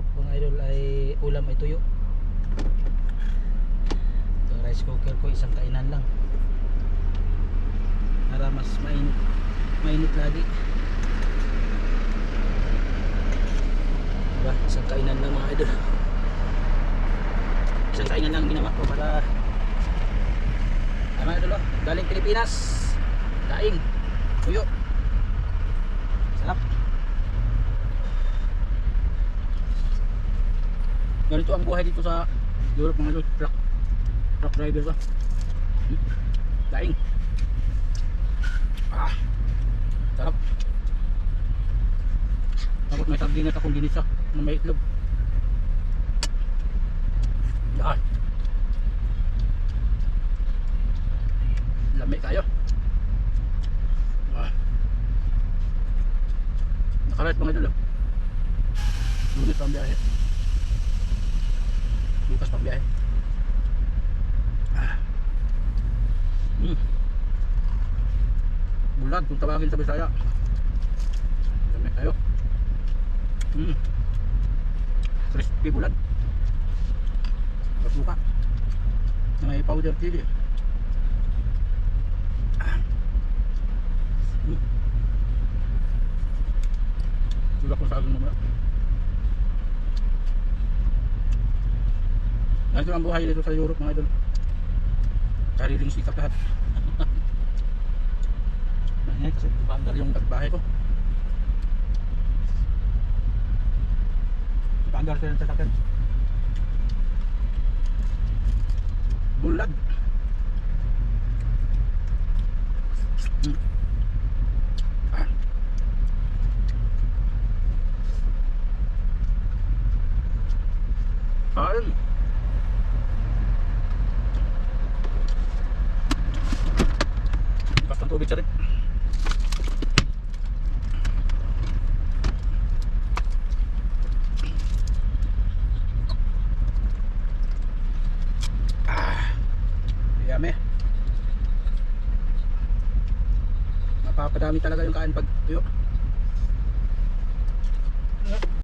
Europe mga idol ay ulam ay tuyo. Ito rice cooker ko, isang kainan lang para mas mainit lagi. Diba? Isang kainan lang mga idol. Isang kainan lang ginawa ko para mga idol, oh, galing Pilipinas, daing tuyo, sarap. Ganito ang buhay dito sa Europe mga idol. Truck driver ka, daing, sarap. Tapos may sardinas akong ginisa na may itlog. Yan, lami tayo. Nakalat mga idol. Lunes pang biyahe, bukas pang biyahe. Bulag kung tawagin sa Bisaya. Lami tayo. Crispy bulag. Basuka na may powder chili. Bulag ko sa akin naman. Ganito ang buhay dito sa Europe mga idol. Sariling sikap lahat. Kasi bandar yung tagbahay ko. Bandar sila sa takan. Bulag. Ayun. Basta tubig sa rin. Yummy. Napapadami talaga yung kain pag tuyo.